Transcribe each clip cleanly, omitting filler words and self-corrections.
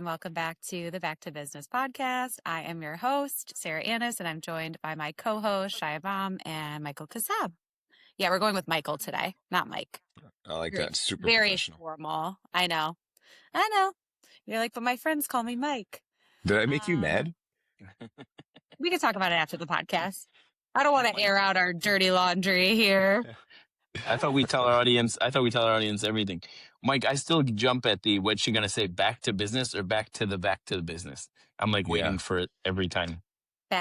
welcome back to the Back to Business podcast. I am your host, Sarah Annis, and I'm joined by my co-host, Shaya Baum and Michael Kassab. Yeah, we're going with Michael today, not Mike. I like that. Super very professional. Formal. I know. You're like, but my friends call me Mike. Did I make you mad? We can talk about it after the podcast. I don't want to air out our dirty laundry here. I thought we tell our audience everything. Mike, I still jump at the what's she gonna say, back to business or back to the business. I'm like waiting for it every time.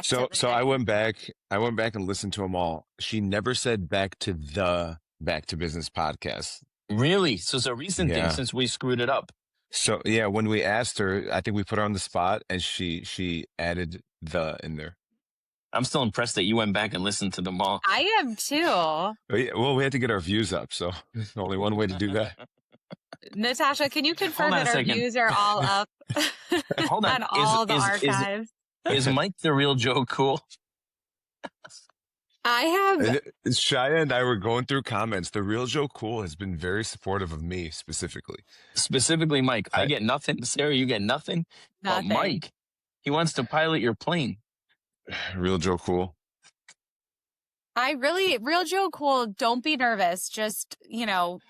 So I went back and listened to them all. She never said back to the Back to Business podcast. Really? So it's a recent thing since we screwed it up. So yeah, when we asked her, I think we put her on the spot and she added the in there. I'm still impressed that you went back and listened to them all. I am too. Well, we had to get our views up, so there's only one way to do that. Natasha, can you confirm that our views are all up? Hold on. On all the archives. Is Mike the Real Joe cool? I have. Shaya and I were going through comments. The Real Joe Cool has been very supportive of me specifically. Specifically, Mike. I get nothing. Sarah, you get nothing. Nothing. But Mike, he wants to pilot your plane. Real Joe Cool. Real Joe Cool, don't be nervous. Just,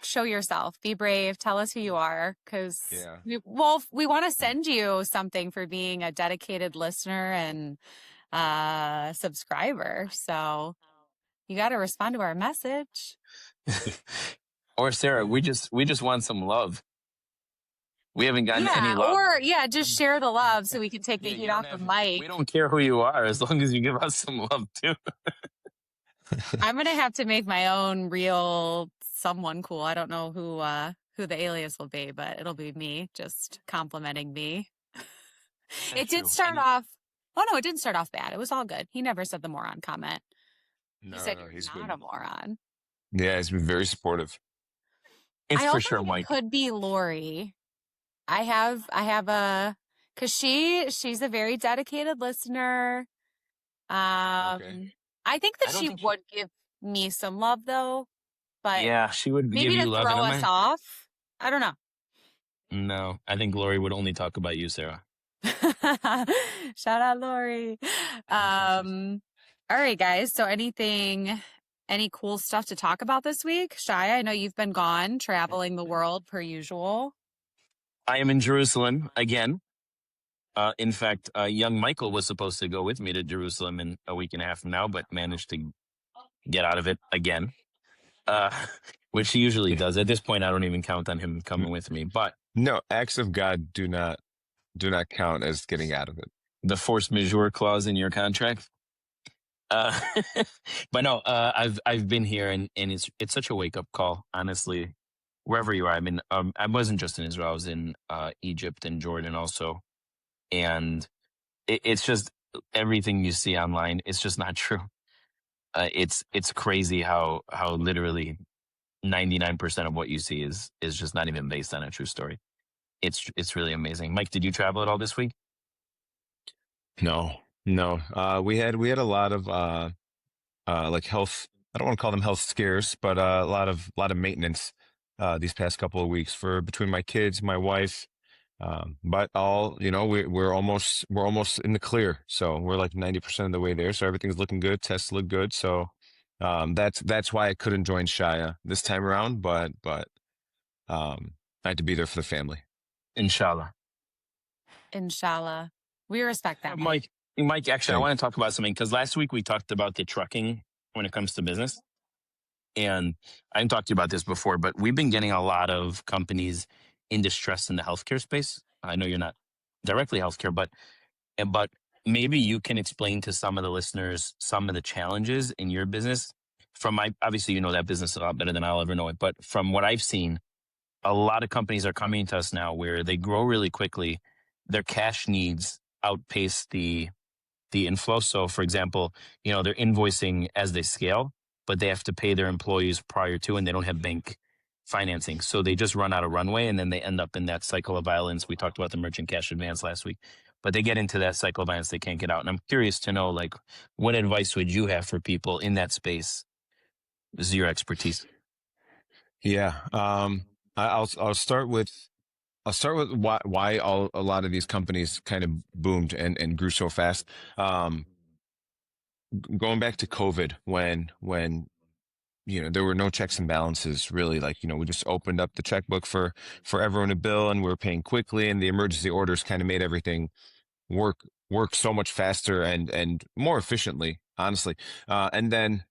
show yourself. Be brave. Tell us who you are. Because, we want to send you something for being a dedicated listener and subscriber. So you got to respond to our message. Or Sarah, we just want some love. We haven't gotten any love. Or just share the love so we can take the heat off of Mike. We don't care who you are as long as you give us some love too. I'm gonna have to make my own real someone cool. I don't know who the alias will be, but it'll be me just complimenting me. It did start off. Oh no, it didn't start off bad. It was all good. He never said the moron comment. He said he's not a moron. Yeah, he's been very supportive. It's for sure, Mike. Could be Lori. I have cause she's a very dedicated listener. Okay. I think that she would give me some love though, but yeah, she would maybe give you to love. Throw us off. I don't know. No, I think Lori would only talk about you, Sarah. Shout out Lori. All right, guys. So any cool stuff to talk about this week? Shaya, I know you've been gone traveling the world per usual. I am in Jerusalem again. In fact, young Michael was supposed to go with me to Jerusalem in a week and a half from now, but managed to get out of it again, which he usually does. At this point, I don't even count on him coming with me. But no, acts of God do not count as getting out of it. The force majeure clause in your contract. But no, I've been here and it's such a wake up call, honestly. Wherever you are, I mean, I wasn't just in Israel. I was in Egypt and Jordan also. And it's just everything you see online. It's just not true. It's crazy how literally 99% of what you see is just not even based on a true story. It's really amazing. Mike, did you travel at all this week? No. We had a lot of like health. I don't want to call them health scares, but a lot of maintenance these past couple of weeks between my kids, my wife. But we're almost in the clear. So we're like 90% of the way there. So everything's looking good. Tests look good. So, that's why I couldn't join Shaya this time around, but, I had to be there for the family. Inshallah. We respect that. Mike, actually, I want to talk about something because last week we talked about the trucking when it comes to business. And I didn't talk to you about this before, but we've been getting a lot of companies in distress in the healthcare space. I know you're not directly healthcare, but maybe you can explain to some of the listeners some of the challenges in your business. Obviously, you know that business a lot better than I'll ever know it, but from what I've seen, a lot of companies are coming to us now where they grow really quickly. Their cash needs outpace the inflow. So, for example, they're invoicing as they scale, but they have to pay their employees prior to, and they don't have bank financing. So they just run out of runway and then they end up in that cycle of violence. We talked about the merchant cash advance last week, but they get into that cycle of violence they can't get out. And I'm curious to know, like, what advice would you have for people in that space? This is your expertise. Yeah. I'll start with I'll start with why a lot of these companies kind of boomed and grew so fast. Going back to COVID, when there were no checks and balances really. Like, we just opened up the checkbook for everyone to bill, and we were paying quickly, and the emergency orders kind of made everything work so much faster and more efficiently, honestly. And then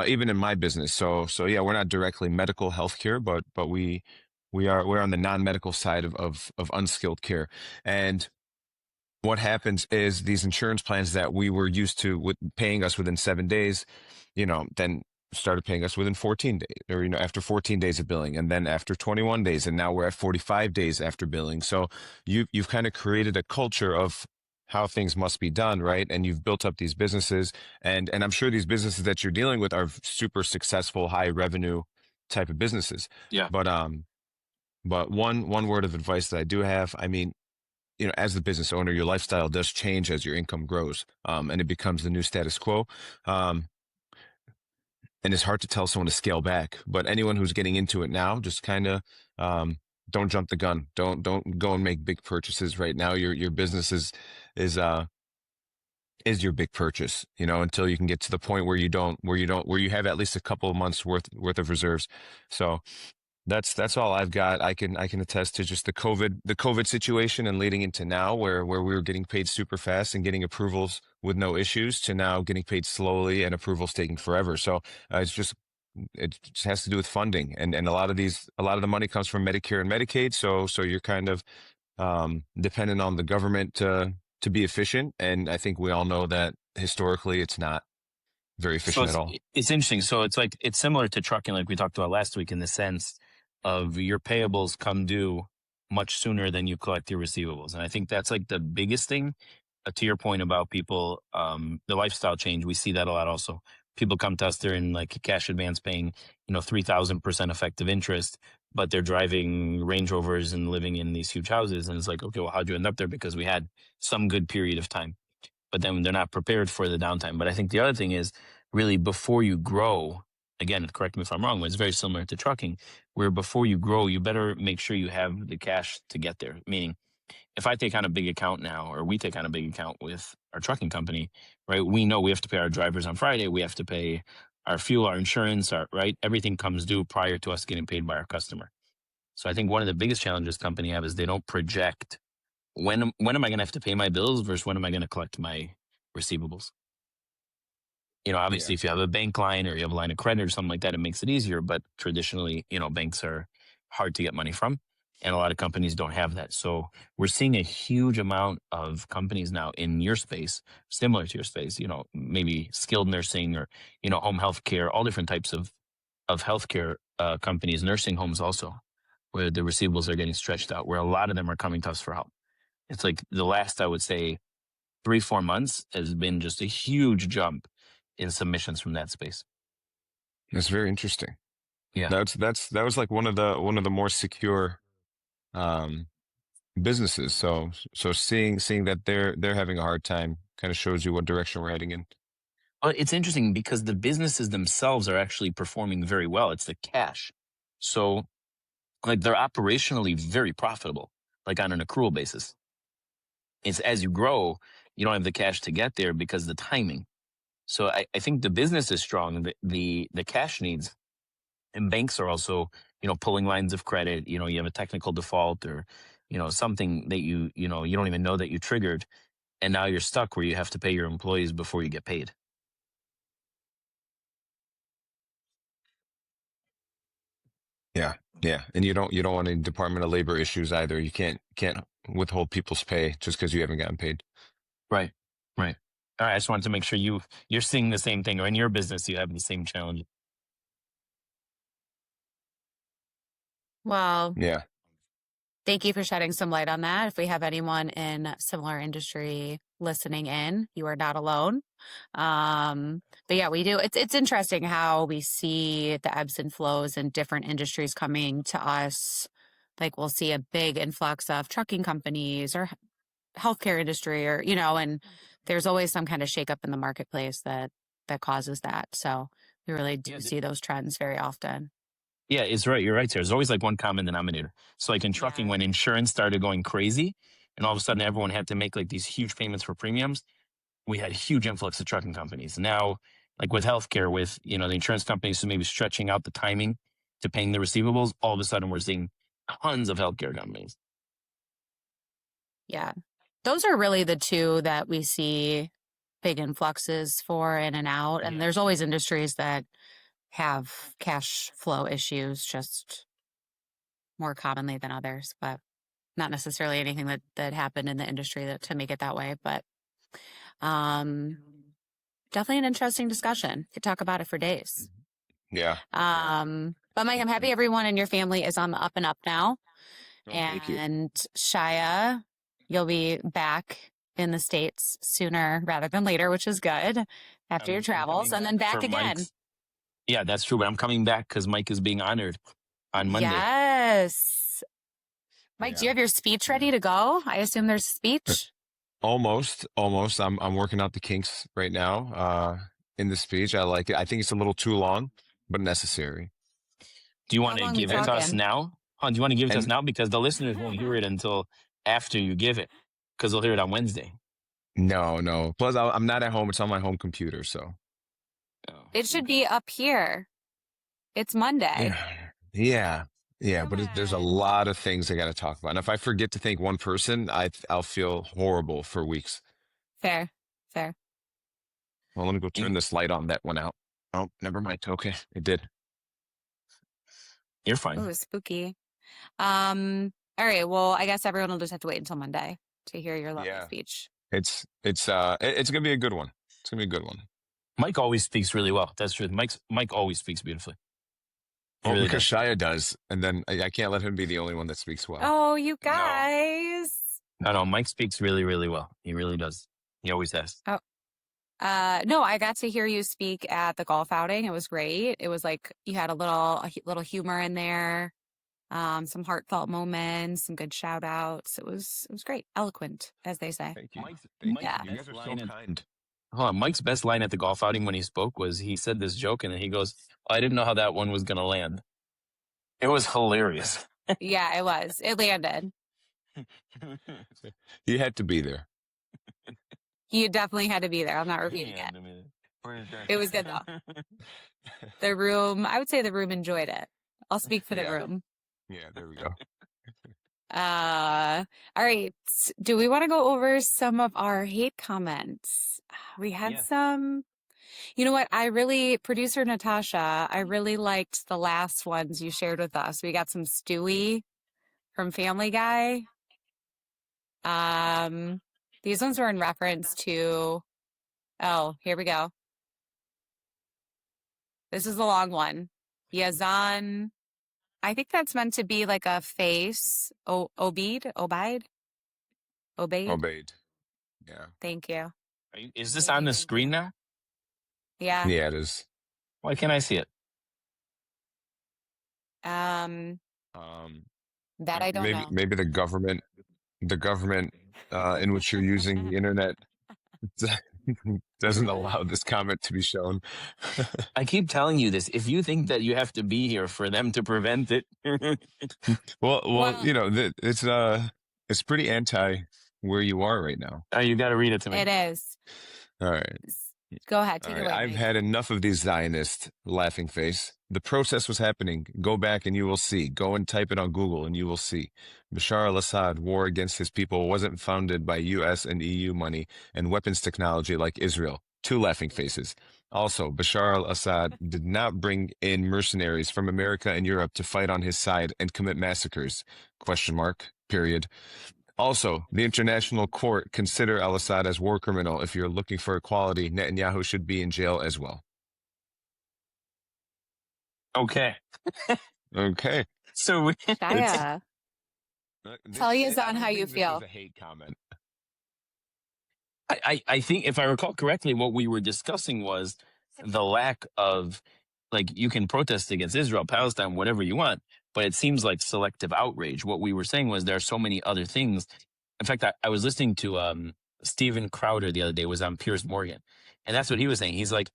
even in my business, so yeah, we're not directly medical healthcare, but we're on the non-medical side of unskilled care. And what happens is these insurance plans that we were used to with paying us within 7 days, then started paying us within 14 days, or, after 14 days of billing, and then after 21 days, and now we're at 45 days after billing. So you've kind of created a culture of how things must be done, right? And you've built up these businesses, and I'm sure these businesses that you're dealing with are super successful, high revenue type of businesses. Yeah. But one word of advice that I do have, I mean, as the business owner, your lifestyle does change as your income grows, and it becomes the new status quo. Um, and it's hard to tell someone to scale back, but anyone who's getting into it now, just kind of, don't jump the gun. Don't go and make big purchases right now. Your business is your big purchase, until you can get to the point where you have at least a couple of months worth of reserves. So that's all I've got. I can attest to just the COVID situation, and leading into now where we were getting paid super fast and getting approvals with no issues, to now getting paid slowly and approvals taking forever. So it just has to do with funding, and a lot of the money comes from Medicare and Medicaid. So you're kind of dependent on the government to be efficient, and I think we all know that historically it's not very So efficient at all. it's interesting. So it's similar to trucking, like we talked about last week, in the sense of your payables come due much sooner than you collect your receivables. And I think that's like the biggest thing. To your point about people, the lifestyle change, we see that a lot also. People come to us, they're in like cash advance paying, 3,000% effective interest, but they're driving Range Rovers and living in these huge houses. And it's like, okay, well, how'd you end up there? Because we had some good period of time, but then they're not prepared for the downtime. But I think the other thing is, really, before you grow, again, correct me if I'm wrong, but it's very similar to trucking, where before you grow, you better make sure you have the cash to get there. Meaning, if I take on a big account now, or we take on a big account with our trucking company, right? We know we have to pay our drivers on Friday. We have to pay our fuel, our insurance, right? Everything comes due prior to us getting paid by our customer. So I think one of the biggest challenges company have is they don't project when am I going to have to pay my bills versus when am I going to collect my receivables. Obviously, Yeah. if you have a bank line or you have a line of credit or something like that, it makes it easier. But traditionally, banks are hard to get money from, and a lot of companies don't have that. So we're seeing a huge amount of companies now in your space, similar to your space, maybe skilled nursing or, home health care, all different types of healthcare companies, nursing homes also, where the receivables are getting stretched out, where a lot of them are coming to us for help. It's like the last, I would say, 3-4 months has been just a huge jump in submissions from that space. That's very interesting. Yeah. That was like one of the more secure businesses. So seeing that they're having a hard time kind of shows you what direction we're heading in. Well, it's interesting because the businesses themselves are actually performing very well. It's the cash. So like they're operationally very profitable, like on an accrual basis. It's as you grow, you don't have the cash to get there because of the timing. So I think the business is strong. The cash needs, and banks are also, pulling lines of credit. You have a technical default or, something that you don't even know that you triggered. And now you're stuck where you have to pay your employees before you get paid. Yeah, yeah, and you don't want any Department of Labor issues either. You can't withhold people's pay just because you haven't gotten paid. Right. Right. All right. I just wanted to make sure you're seeing the same thing, or in your business you have the same challenge. Well, Yeah. thank you for shedding some light on that. If we have anyone in similar industry listening in, you are not alone. But yeah, we do. It's interesting how we see the ebbs and flows in different industries coming to us. Like we'll see a big influx of trucking companies or healthcare industry, or and there's always some kind of shakeup in the marketplace that causes that. So we really do see those trends very often. Yeah, it's right. You're right, Sarah. There's always like one common denominator. So like in trucking, Yeah. when insurance started going crazy and all of a sudden everyone had to make like these huge payments for premiums, we had a huge influx of trucking companies. Now, like with healthcare, with, the insurance companies maybe stretching out the timing to paying the receivables, all of a sudden we're seeing tons of healthcare companies. Yeah. Those are really the two that we see big influxes for in and out. And there's always industries that have cash flow issues just more commonly than others, but not necessarily anything that happened in the industry to make it that way. But definitely an interesting discussion. Could talk about it for days. Yeah. But Mike, I'm happy everyone in your family is on the up and up now. Thank you. And Shaya, you'll be back in the States sooner rather than later, which is good after your travels, and then back again. Yeah, that's true. But I'm coming back because Mike is being honored on Monday. Yes. Mike, do you have your speech ready to go? I assume there's a speech. Almost. I'm working out the kinks right now. In the speech, I like it. I think it's a little too long, but necessary. Do you want to give it to us now? Do you want to give it to us now? Because the listeners won't hear it until after you give it, because they'll hear it on Wednesday. No. Plus, I'm not at home. It's on my home computer, so. It should be up here. It's Monday. Yeah. But there's a lot of things I got to talk about. And if I forget to thank one person, I'll feel horrible for weeks. Fair. Well, let me go turn this light on. That went out. Oh, never mind. Okay, it did. You're fine. Ooh, spooky. All right. Well, I guess everyone will just have to wait until Monday to hear your lovely speech. It's gonna be a good one. It's gonna be a good one. Mike always speaks really well. That's true. Mike always speaks beautifully. Well, really because Shaya does, and then I can't let him be the only one that speaks well. Oh, you guys. No, Mike speaks really, really well. He really does. He always has. Oh. No, I got to hear you speak at the golf outing. It was great. It was like you had a little humor in there, some heartfelt moments, some good shout outs. It was great. Eloquent, as they say. Thank you. Yeah. You guys are so kind. Hold on. Mike's best line at the golf outing when he spoke was he said this joke and then he goes, I didn't know how that one was going to land. It was hilarious. Yeah, it was. It landed. You had to be there. You definitely had to be there. I'm not repeating it. It was good though. I would say the room enjoyed it. I'll speak for the room. Yeah, there we go. All right. Do we want to go over some of our hate comments? We had some. You know what? Producer Natasha, I really liked the last ones you shared with us. We got some Stewie from Family Guy. These ones were in reference to, here we go. This is a long one. Yazan. I think that's meant to be like a face. Obaid. Yeah. Thank you. Is this on the screen now? Yeah. Yeah, it is. Why can't I see it? That I don't know. Maybe the government in which you're using the internet doesn't allow this comment to be shown. I keep telling you this. If you think that you have to be here for them to prevent it. well, it's pretty anti where you are right now. You got to read it to me. It is. All right. Go ahead. Take it away. I've had enough of these Zionists, laughing face. The protest was happening. Go back and you will see. Go and type it on Google and you will see. Bashar al-Assad war against his people wasn't funded by US and EU money and weapons technology like Israel. 2 laughing faces. Also, Bashar al-Assad did not bring in mercenaries from America and Europe to fight on his side and commit massacres. ? Also, the international court consider al-Assad as war criminal. If you're looking for equality, Netanyahu should be in jail as well. Okay. Okay. So Shaya, tell Yazan how you feel. This is a hate comment. I think if I recall correctly, what we were discussing was the lack of, like, you can protest against Israel, Palestine, whatever you want, but it seems like selective outrage. What we were saying was there are so many other things. In fact, I was listening to Steven Crowder the other day, was on Piers Morgan, And that's what he was saying. He's like,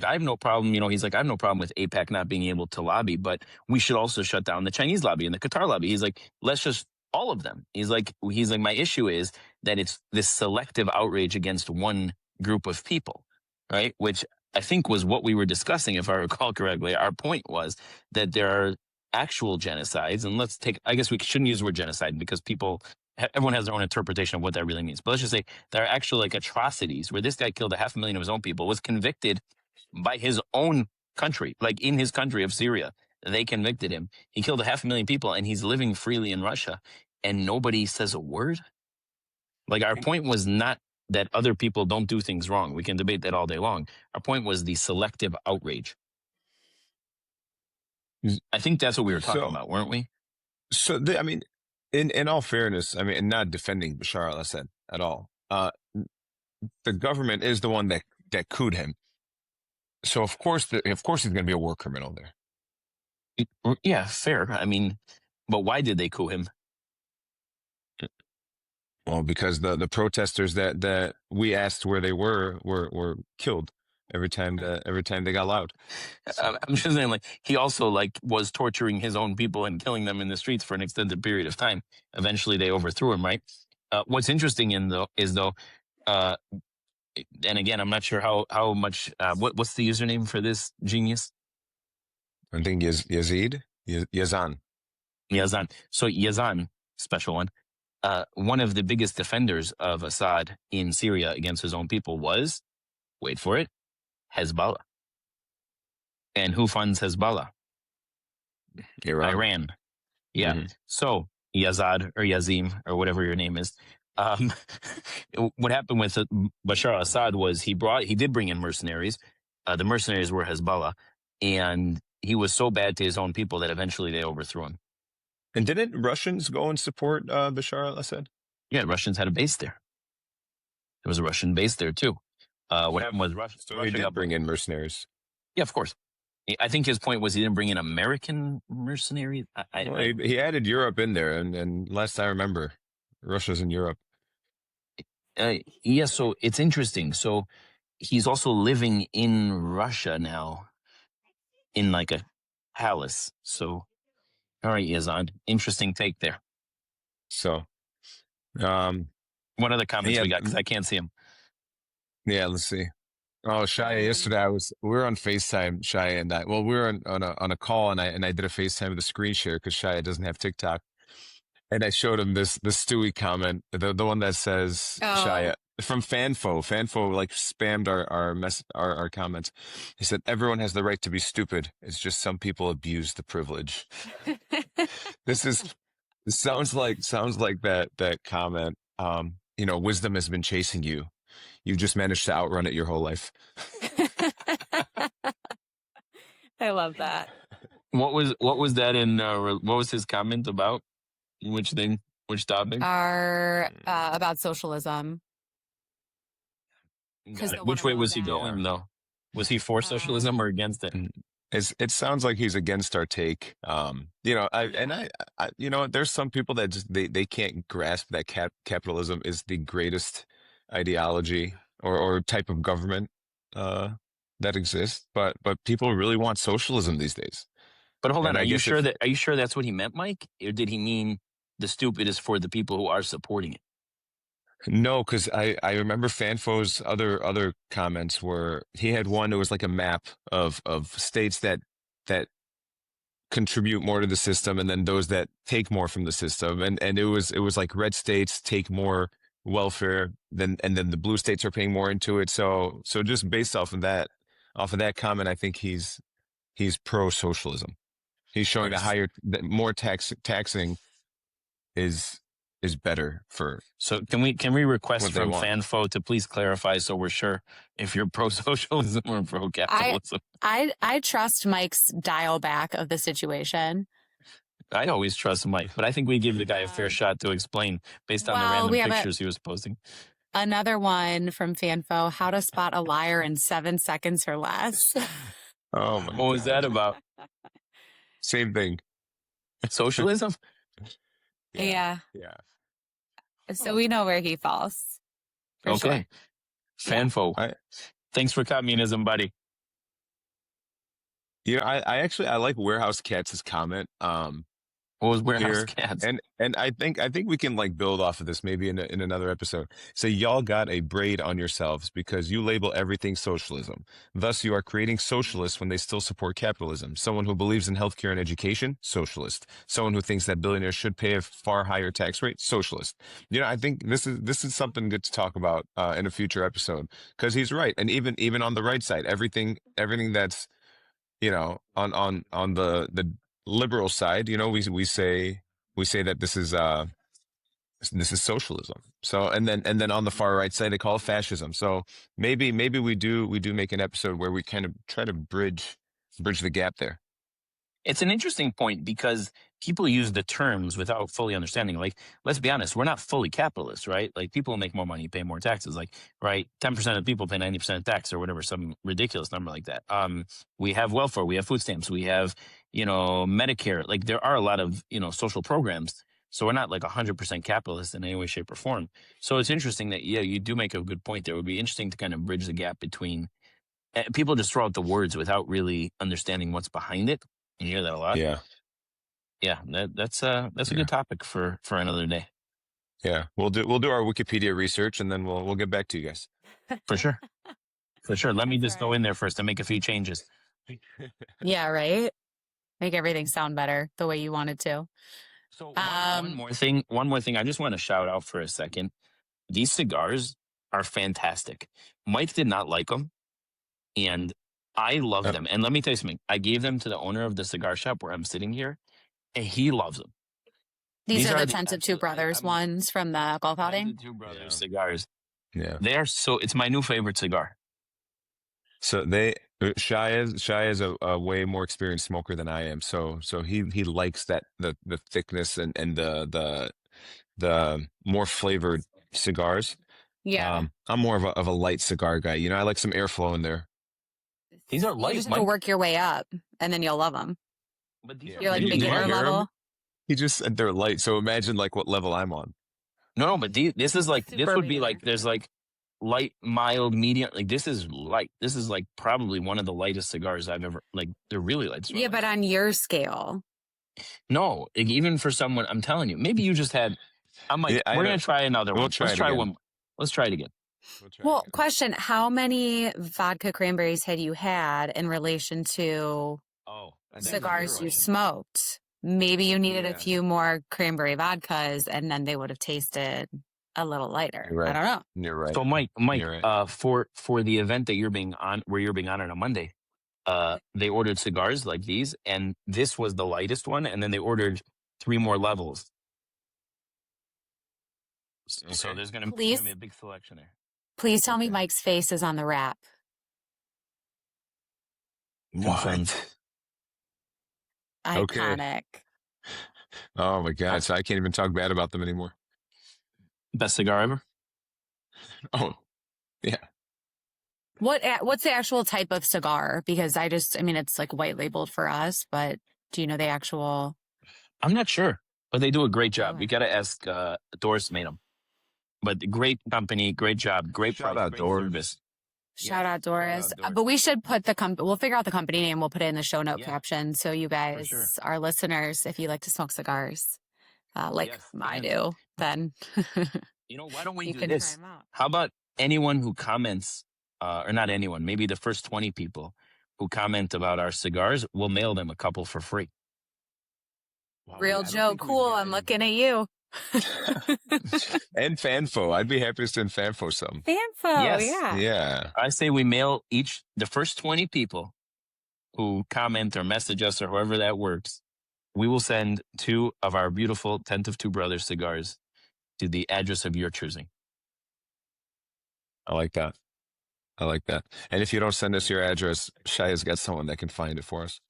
I have no problem. He's like, I have no problem with APAC not being able to lobby, but we should also shut down the Chinese lobby and the Qatar lobby. He's like, let's just all of them. He's like, my issue is that it's this selective outrage against one group of people, right? Which I think was what we were discussing, if I recall correctly. Our point was that there are actual genocides, and I guess we shouldn't use the word genocide because everyone has their own interpretation of what that really means. But let's just say there are actual atrocities where this guy killed 500,000 of his own people, was convicted by his own country, like in his country of Syria. They convicted him. He killed 500,000 people and he's living freely in Russia and nobody says a word. Our point was not that other people don't do things wrong. We can debate that all day long. Our point was the selective outrage. I think that's what we were talking about, weren't we? So, in all fairness, and not defending Bashar al-Assad at all, the government is the one that couped him. So of course he's going to be a war criminal there. Yeah, fair. But why did they coup him? Well, because the protesters that we asked where they were killed every time they got loud. I'm just saying, he also was torturing his own people and killing them in the streets for an extended period of time. Eventually, they overthrew him. Right. What's interesting is and again, I'm not sure how much. What's the username for this genius? I think Yazan. Yazan. So Yazan, special one. One of the biggest defenders of Assad in Syria against his own people was, wait for it, Hezbollah. And who funds Hezbollah? Iran. Yeah. Mm-hmm. So Yazad or Yazim or whatever your name is. What happened with Bashar al-Assad was he did bring in mercenaries. The mercenaries were Hezbollah, and he was so bad to his own people that eventually they overthrew him. And didn't Russians go and support Bashar al-Assad? Yeah, Russians had a base there. There was a Russian base there too. What happened was Russia did bring in mercenaries. Yeah, of course. I think his point was he didn't bring in American mercenaries. He added Europe in there, and last I remember, Russia's in Europe. Yeah, so it's interesting. So he's also living in Russia now, in a palace. So, all right, Yazan, interesting take there. So, what other comments we got? Because I can't see them. Yeah, let's see. Oh, Shaya, yesterday we were on FaceTime, Shaya and I. Well, we were on a call, and I did a FaceTime with a screen share because Shaya doesn't have TikTok. And I showed him the Stewie comment, the one that says, Shaya, from Fanfo. Fanfo spammed our comments. He said, everyone has the right to be stupid. It's just some people abuse the privilege. It sounds like that comment. Wisdom has been chasing you. You've just managed to outrun it your whole life. I love that. What was that in, what was his comment about? Which thing? Which topic? About socialism. Which way was he going, though? Was he for socialism or against it? It sounds like he's against our take. There's some people that just they can't grasp that capitalism is the greatest ideology or type of government that exists. But people really want socialism these days. But hold on, are you sure that's what he meant, Mike? Or did he mean the stupid is for the people who are supporting it? No, because I remember Fanfo's other comments were he had one that was like a map of states that contribute more to the system, and then those that take more from the system, and it was like red states take more welfare and then the blue states are paying more into it. So just based off of that comment, I think he's pro socialism. He's showing that more taxing is better for. So can we request from Fanfo to please clarify so we're sure if you're pro socialism or pro capitalism? I trust Mike's dial back of the situation. I always trust Mike, but I think we give the guy a fair shot to explain based on the random pictures he was posting. Another one from Fanfo: how to spot a liar in 7 seconds or less. Oh my! What was that about? Same thing. Socialism? Yeah. So we know where he falls. Okay. Sure. Fanfo. Thanks for communism, buddy. You know, I like Warehouse Cats' comment. What was Warehouse Here Cats? and I think we can like build off of this maybe in another episode. So y'all got a braid on yourselves because you label everything socialism. Thus, you are creating socialists when they still support capitalism. Someone who believes in healthcare and education, socialist. Someone who thinks that billionaires should pay a far higher tax rate, socialist. You know, I think this is something good to talk about in a future episode because he's right. And even on the right side, everything that's on the liberal side, we say that this is socialism. So and then on the far right side they call it fascism. So maybe we do make an episode where we kind of try to bridge the gap there. It's an interesting point because people use the terms without fully understanding. Like, let's be honest, we're not fully capitalist, right? Like, people make more money, pay more taxes. Like, right, 10% of people pay 90% of tax or whatever, some ridiculous number like that. We have welfare, we have food stamps, we have, Medicare. Like, there are a lot of, social programs. So we're not like 100% capitalist in any way, shape, or form. So it's interesting that, yeah, you do make a good point there. It would be interesting to kind of bridge the gap between people just throw out the words without really understanding what's behind it. You hear that a lot. Yeah. That's a good topic for another day. Yeah. We'll do our Wikipedia research and then we'll get back to you guys. For sure. Let me That's just go in there first and make a few changes. Yeah, right. Make everything sound better the way you want it to. So one more thing I just want to shout out for a second. These cigars are fantastic. Mike did not like them, and I love them. And let me tell you something. I gave them to the owner of the cigar shop where I'm sitting here, and he loves them. These are the Tent of Two Brothers ones from the golf outing. Tent of Two Brothers cigars. Yeah. It's my new favorite cigar. So Shaya is a way more experienced smoker than I am. So he likes that the thickness and the more flavored cigars. Yeah. I'm more of a light cigar guy. I like some airflow in there. These are light. You just have to work your way up, and then you'll love them. But you're like beginner level. He just said they're light. So imagine like what level I'm on. No, but this is like Super this would be beginner. like there's like light, mild, medium. Like this is light. This is like probably one of the lightest cigars I've ever like. They're really light. Yeah, but on your scale. No, even for someone, I'm telling you, maybe you just had. I'm like, we're gonna try another one. Let's try one. Let's try it again. Well, question: how many vodka cranberries had you had in relation to cigars you smoked? Maybe you needed a few more cranberry vodkas, and then they would have tasted a little lighter. Right. I don't know. You're right. So, Mike, right. For the event that you're being on, where you're being on a Monday, they ordered cigars like these, and this was the lightest one, and then they ordered 3 more levels. Okay. So there's going to be a big selection there. Please tell me Mike's face is on the wrap. What? Iconic. Okay. Oh my God! So I can't even talk bad about them anymore. Best cigar ever. Oh, yeah. What's the actual type of cigar? Because it's like white labeled for us, but do you know the actual? I'm not sure, but they do a great job. We got to ask Doris made them. But great company, great job, great price, great service. Shout out Doris. But we should put we'll figure out the company name. We'll put it in the show note caption. So you guys, our listeners, if you like to smoke cigars, I do, then. Why don't we do this? How about anyone who comments, or not anyone, maybe the first 20 people who comment about our cigars, we'll mail them a couple for free. Wow, Real Joe, cool. I'm looking at you. And Fanfo. I'd be happy to send Fanfo some. Fanfo, yeah. I say we mail the first 20 people who comment or message us or however that works. We will send 2 of our beautiful Tent of Two Brothers cigars to the address of your choosing. I like that. And if you don't send us your address, Shaya's got someone that can find it for us.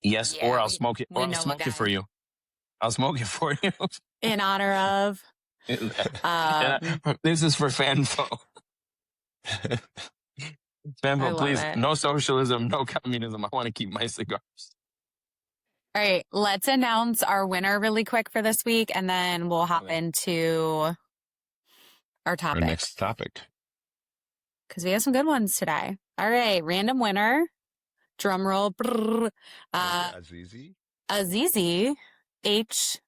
Yes, or I'll smoke it. Or I'll smoke it for you. I'll smoke it for you. In honor of. This is for Fanfo. Fanfo, please. No socialism, no communism. I want to keep my cigars. All right, let's announce our winner really quick for this week, and then we'll hop into our topic. Our next topic. because we have some good ones today. All right, random winner. Drum roll. Brrr. Azizi? Azizi H.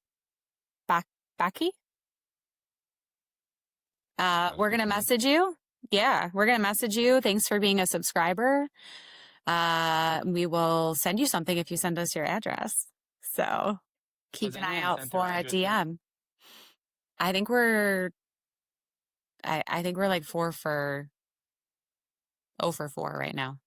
Baki. We're going to message you. Yeah, we're going to message you. Thanks for being a subscriber. We will send you something if you send us your address. So keep an eye out for a DM. I think we're like 0 for 4 right now,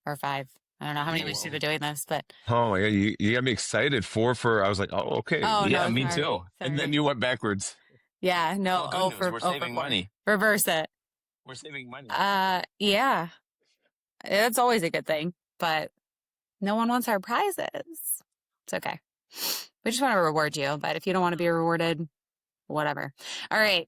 or 5. I don't know how many weeks you've been doing this, but Oh my God, you got me excited. 4 for, I was like, oh, okay. oh Yeah, no, me sorry. too. And then you went backwards. Yeah, no. Well, good news. We're saving 4. money. Reverse it. We're saving money. Yeah, it's always a good thing, but no one wants our prizes. It's okay. We just want to reward you, but if you don't want to be rewarded, whatever. All right.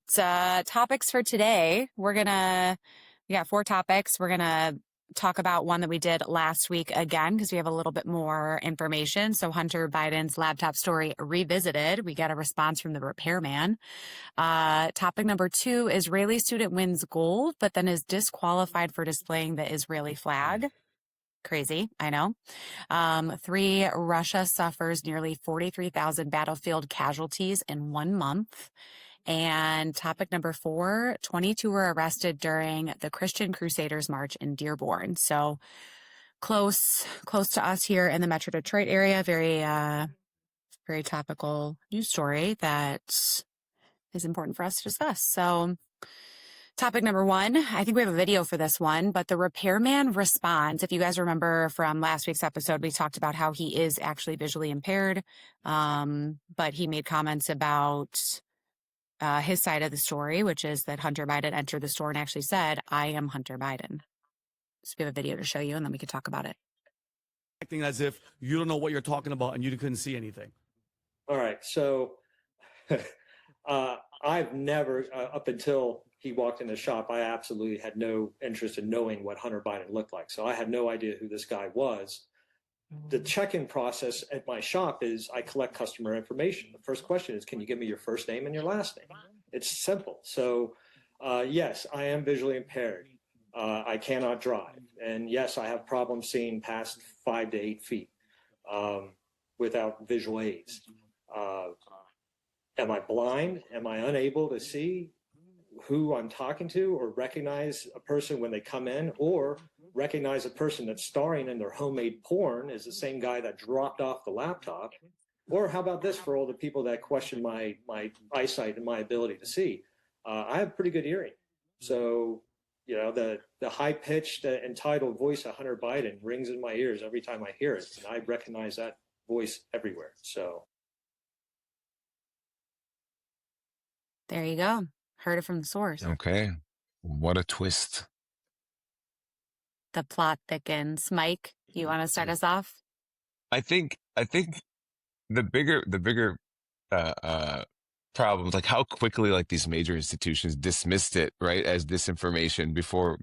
Topics for today. We got 4 topics. We're going to talk about one that we did last week again, because we have a little bit more information. So Hunter Biden's laptop story revisited. We got a response from the Repairman. Topic number 2, Israeli student wins gold, but then is disqualified for displaying the Israeli flag. Crazy, I know. 3, Russia suffers nearly 43,000 battlefield casualties in 1 month. And topic number 4, 22 were arrested during the Christian Crusaders March in Dearborn. So close to us here in the Metro Detroit area. Very topical news story that is important for us to discuss. So topic number 1, I think we have a video for this one, but the Repairman responds. If you guys remember from last week's episode, we talked about how he is actually visually impaired, but he made comments about his side of the story, which is that Hunter Biden entered the store and actually said, "I am Hunter Biden." So we have a video to show you, and then we can talk about it. Acting as if you don't know what you're talking about and you couldn't see anything. All right, so I've never, up until he walked in the shop, I absolutely had no interest in knowing what Hunter Biden looked like. So I had no idea who this guy was. The check-in process at my shop is I collect customer information. The first question is, can you give me your first name and your last name? It's simple. So yes, I am visually impaired. I cannot drive. And yes, I have problems seeing past 5 to 8 feet without visual aids. Am I blind? Am I unable to see who I'm talking to or recognize a person when they come in, or recognize a person that's starring in their homemade porn is the same guy that dropped off the laptop? Or how about this for all the people that question my eyesight and my ability to see? I have pretty good hearing. So, you know, the high-pitched, entitled voice of Hunter Biden rings in my ears every time I hear it. And I recognize that voice everywhere. So there you go. Heard it from the source. Okay. What a twist. The plot thickens. Mike, you want to start us off? I think the bigger problems, like how quickly like these major institutions dismissed it, right, as disinformation before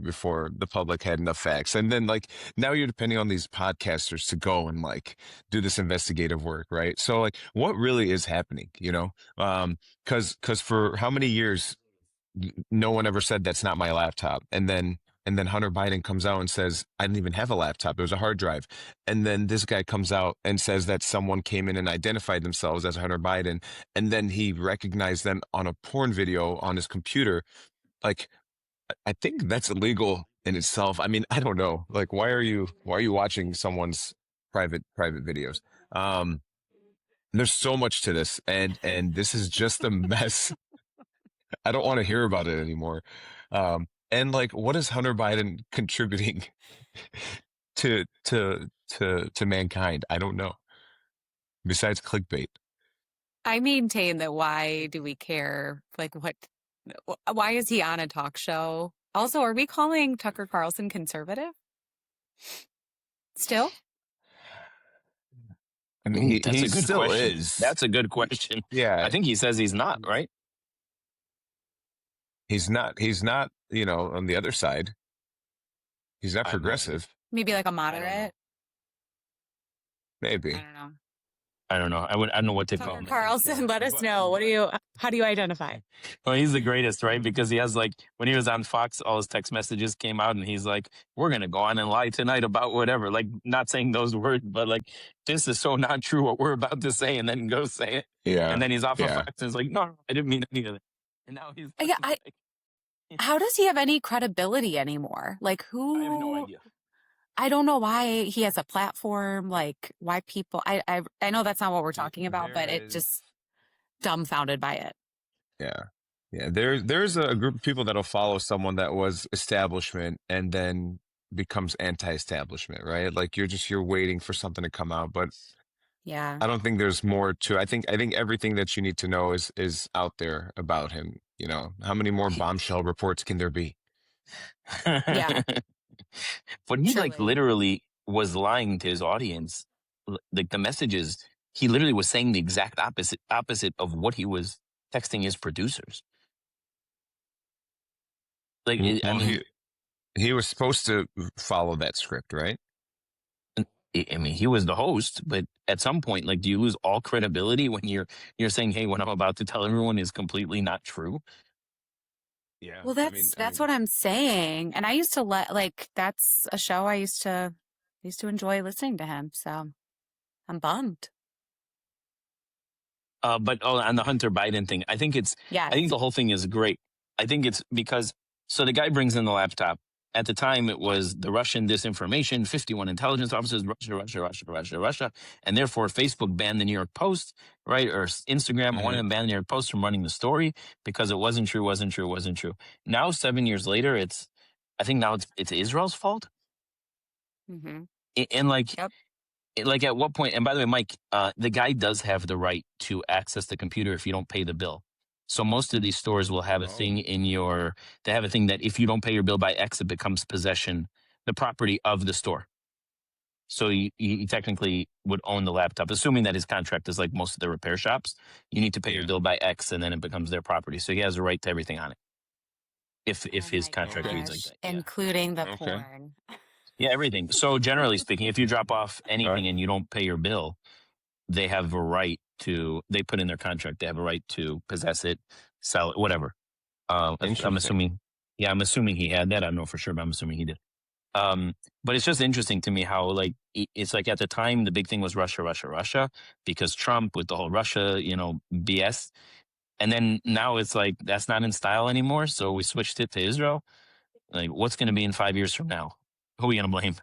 the public had enough facts. And then like now you're depending on these podcasters to go and like do this investigative work, right? So like what really is happening, you know? Because for how many years no one ever said that's not my laptop. And then Hunter Biden comes out and says, I didn't even have a laptop. It was a hard drive. And then this guy comes out and says that someone came in and identified themselves as Hunter Biden. And then he recognized them on a porn video on his computer. Like, I think that's illegal in itself. I mean, I don't know. Like, why are you watching someone's private videos? There's so much to this, and this is just a mess. I don't want to hear about it anymore. And like, what is Hunter Biden contributing to mankind? I don't know. Besides clickbait. I maintain that why do we care? Like, why is he on a talk show? Also, are we calling Tucker Carlson conservative? Still? I mean, That's he a good still question. is. That's a good question. Yeah. I think he says he's not, right? He's not, you know, on the other side. He's not progressive. Maybe like a moderate? Maybe. I don't know. I don't know. I don't know what to call Tucker him. Carlson, let us know. How do you identify? Well, he's the greatest, right? Because he has like, when he was on Fox, all his text messages came out and he's like, we're going to go on and lie tonight about whatever. Like, not saying those words, but like, this is so not true what we're about to say. And then go say it. Yeah. And then he's off of Yeah. Fox and it's like, no, I didn't mean any of that. And now he's Yeah, like, how does he have any credibility anymore? Like, who? I have no idea. I don't know why he has a platform. Like, why people? I know that's not what we're talking about, but it just dumbfounded by it. Yeah. Yeah. There's a group of people that'll follow someone that was establishment and then becomes anti-establishment, right? Like you're waiting for something to come out, but Yeah. I don't think there's more to. I think everything that you need to know is out there about him. You know, how many more bombshell reports can there be? Yeah. But he like Truly. literally was lying to his audience. Like the messages, he literally was saying the exact opposite of what he was texting his producers. Like, I mean, he was supposed to follow that script, right? I mean, he was the host, but at some point, like, do you lose all credibility when you're saying, "Hey, what I'm about to tell everyone is completely not true"? Yeah. Well, that's what I'm saying. And I used to that's a show I used to enjoy listening to him. So I'm bummed. But on the Hunter Biden thing, I think the whole thing is great. I think it's because, so the guy brings in the laptop. At the time, it was the Russian disinformation, 51 intelligence officers, Russia. And therefore, Facebook banned the New York Post, right? Or Instagram, one of them banned the New York Post from running the story because it wasn't true. Now, 7 years later, I think now it's Israel's fault. Mm-hmm. And like, Yep. Like at what point, and by the way, Mike, the guy does have the right to access the computer if you don't pay the bill. So most of these stores will have a thing they have a thing that if you don't pay your bill by X, it becomes the property of the store. So you technically would own the laptop, assuming that his contract is like most of the repair shops. You need to pay your bill by X and then it becomes their property. So he has a right to everything on it. If his contract reads like that. Yeah. Including the porn. Yeah, everything. So generally speaking, if you drop off anything and you don't pay your bill, they have a right to, they put in their contract, they have a right to possess it, sell it, whatever. I'm assuming he had that. I don't know for sure, but I'm assuming he did. But it's just interesting to me how like, it's like at the time, the big thing was Russia, because Trump with the whole Russia, BS. And then now it's like, that's not in style anymore. So we switched it to Israel. Like what's going to be in 5 years from now? Who are we going to blame?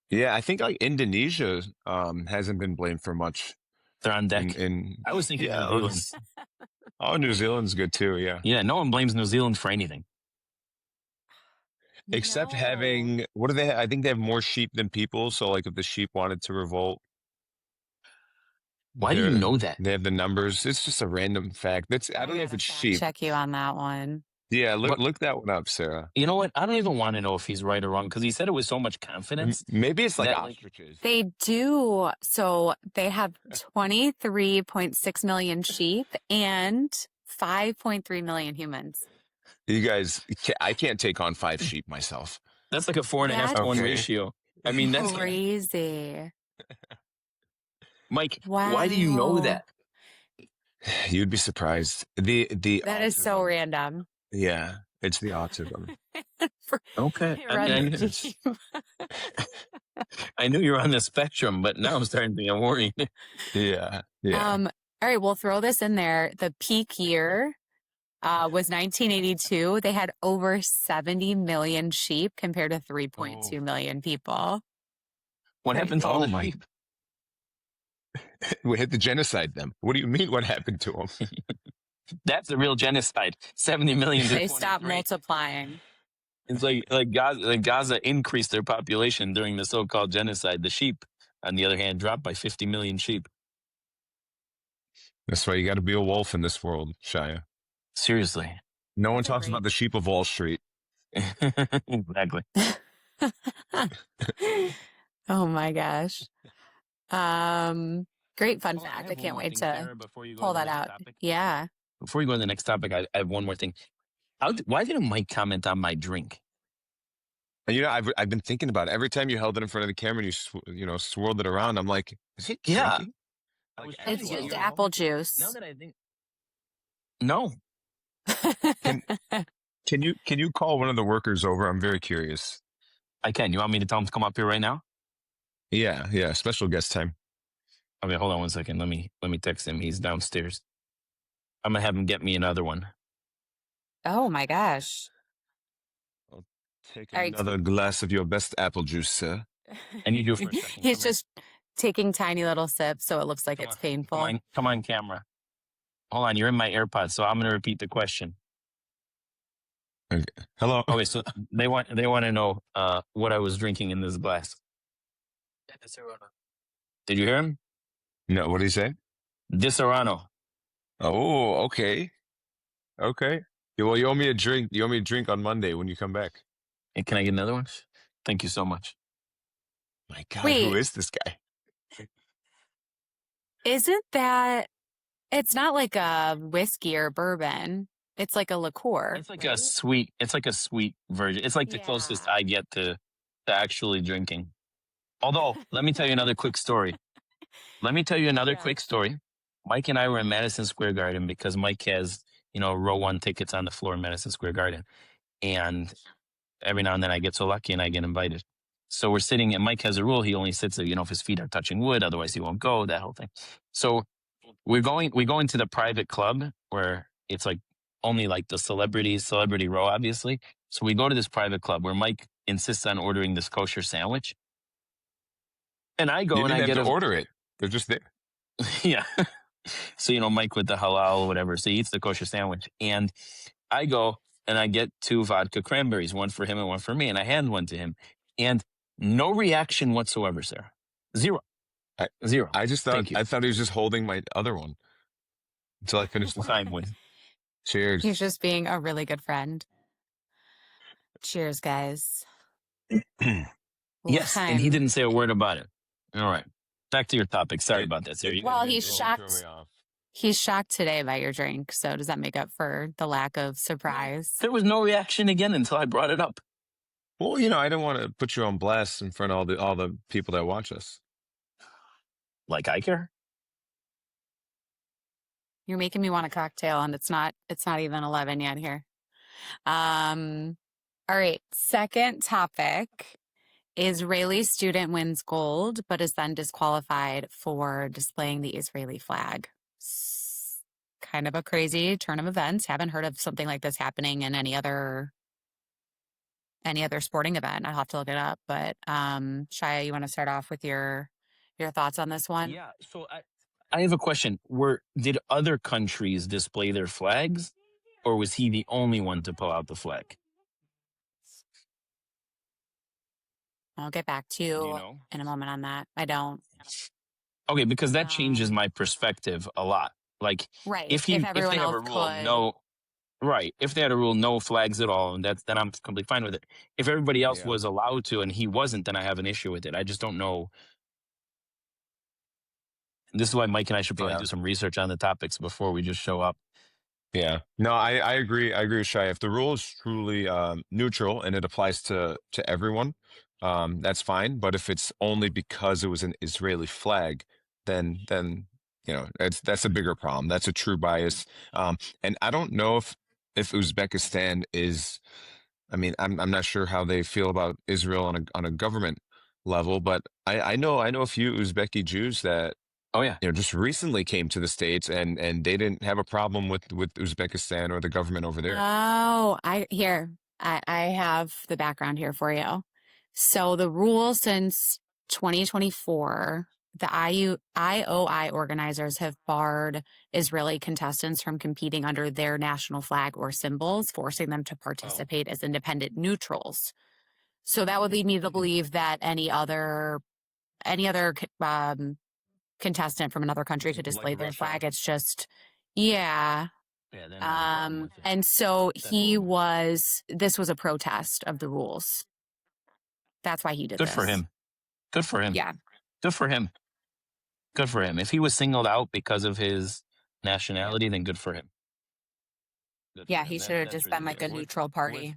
Yeah, I think like Indonesia hasn't been blamed for much. They're on deck. I was thinking New Zealand. Oh, New Zealand's good too. Yeah. Yeah. No one blames New Zealand for anything. Except having, what do they have? I think they have more sheep than people. So like if the sheep wanted to revolt. Why do you know that? They have the numbers. It's just a random fact. I don't know if it's sheep. Check you on that one. Yeah, look that one up, Sarah. You know what? I don't even want to know if he's right or wrong because he said it with so much confidence. Maybe it's like ostriches. They do. So they have 23.6 million sheep and 5.3 million humans. You guys, I can't take on 5 sheep myself. That's like a 4.5 to 1 ratio. I mean, that's crazy. Mike, why do you know that? You'd be surprised. That autism. Is so random. Yeah, it's the autism. Okay. I knew you were on the spectrum, but now I'm starting to get worried. Yeah. All right, we'll throw this in there. The peak year was 1982. They had over 70 million sheep compared to 3.2 million people. What happened to all the sheep? We had to genocide them. What do you mean? What happened to them? That's a real genocide. 70 million. They stopped multiplying. It's like Gaza increased their population during the so-called genocide. The sheep, on the other hand, dropped by 50 million sheep. That's why you got to be a wolf in this world, Shaya. Seriously. No one talks about the sheep of Wall Street. Exactly. Oh my gosh. Great fun fact. I can't wait to pull that out. Yeah. Before you go to the next topic, I have one more thing. Why didn't Mike comment on my drink? And, I've been thinking about it. Every time you held it in front of the camera and you swirled it around, I'm like, is he Yeah. drinking? I was It's just apple juice. Now that I think, no. Can you call one of the workers over? I'm very curious. I can. You want me to tell him to come up here right now? Yeah. Special guest time. Okay, hold on one second. Let me text him. He's downstairs. I'm gonna have him get me another one. Oh my gosh. I'll take All right. another glass of your best apple juice, sir. I need you for a second. He's just taking tiny little sips, so it looks like it's painful. Come on, camera. Hold on, you're in my AirPods, so I'm gonna repeat the question. Okay. Hello. Okay, so they want to know what I was drinking in this glass. Did you hear him? No, what did he say? Disaronno. Oh, okay. Okay. Yeah, well, you owe me a drink. You owe me a drink on Monday when you come back. Hey, can I get another one? Thank you so much. My God, Wait. who is this guy? Isn't that? It's not like a whiskey or bourbon. It's like a liqueur. It's like a sweet. It's like a sweet version. It's like the closest I get to actually drinking. Although, let me tell you another quick story. Quick story. Mike and I were in Madison Square Garden because Mike has, row 1 tickets on the floor in Madison Square Garden. And every now and then I get so lucky and I get invited. So we're sitting, and Mike has a rule. He only sits there, if his feet are touching wood, otherwise he won't go, that whole thing. So we go into the private club where it's like only like the celebrity row, obviously. So we go to this private club where Mike insists on ordering this kosher sandwich. And I go You and didn't I have get to order it. They're just there. Yeah. So, Mike with the halal or whatever, so he eats the kosher sandwich. And I go and I get 2 vodka cranberries, one for him and one for me. And I hand one to him. And no reaction whatsoever, sir. Zero. Zero. I thought he was just holding my other one until I finished the time with. Cheers. He's just being a really good friend. Cheers, guys. Yes, and he didn't say a word about it. All right. Back to your topic. Sorry about that, sir. Well, he's shocked. He's shocked today by your drink. So does that make up for the lack of surprise? There was no reaction again until I brought it up. Well, I don't want to put you on blast in front of all the people that watch us. Like I care. You're making me want a cocktail, and it's not even 11 yet here. All right. Second topic. Israeli student wins gold, but is then disqualified for displaying the Israeli flag. Kind of a crazy turn of events. Haven't heard of something like this happening in any other sporting event. I'll have to look it up. But Shaya, you want to start off with your thoughts on this one? Yeah. So I have a question. Did other countries display their flags, or was he the only one to pull out the flag? I'll get back to you in a moment on that. I don't. Okay, because that changes my perspective a lot. Like, right. if they have a rule, if they had a rule, no flags at all, and then I'm completely fine with it. If everybody else was allowed to and he wasn't, then I have an issue with it. I just don't know. And this is why Mike and I should probably do some research on the topics before we just show up. Yeah. No, I agree. I agree with Shai. If the rule is truly neutral and it applies to everyone, that's fine. But if it's only because it was an Israeli flag, then that's a bigger problem. That's a true bias. And I don't know if Uzbekistan is. I mean, I'm not sure how they feel about Israel on a government level, but I know a few Uzbeki Jews that. Oh yeah, just recently came to the States and they didn't have a problem with Uzbekistan or the government over there. Oh, I have the background here for you. So the rule since 2024, the IOI organizers have barred Israeli contestants from competing under their national flag or symbols, forcing them to participate as independent neutrals. So that would lead me to believe that any other contestant from another country could display their flag. It's just, and so this was a protest of the rules. That's why he did this. Good for him. Good for him. Yeah. Good for him. Good for him. If he was singled out because of his nationality, then good for him. Yeah, he should have just been like a neutral party.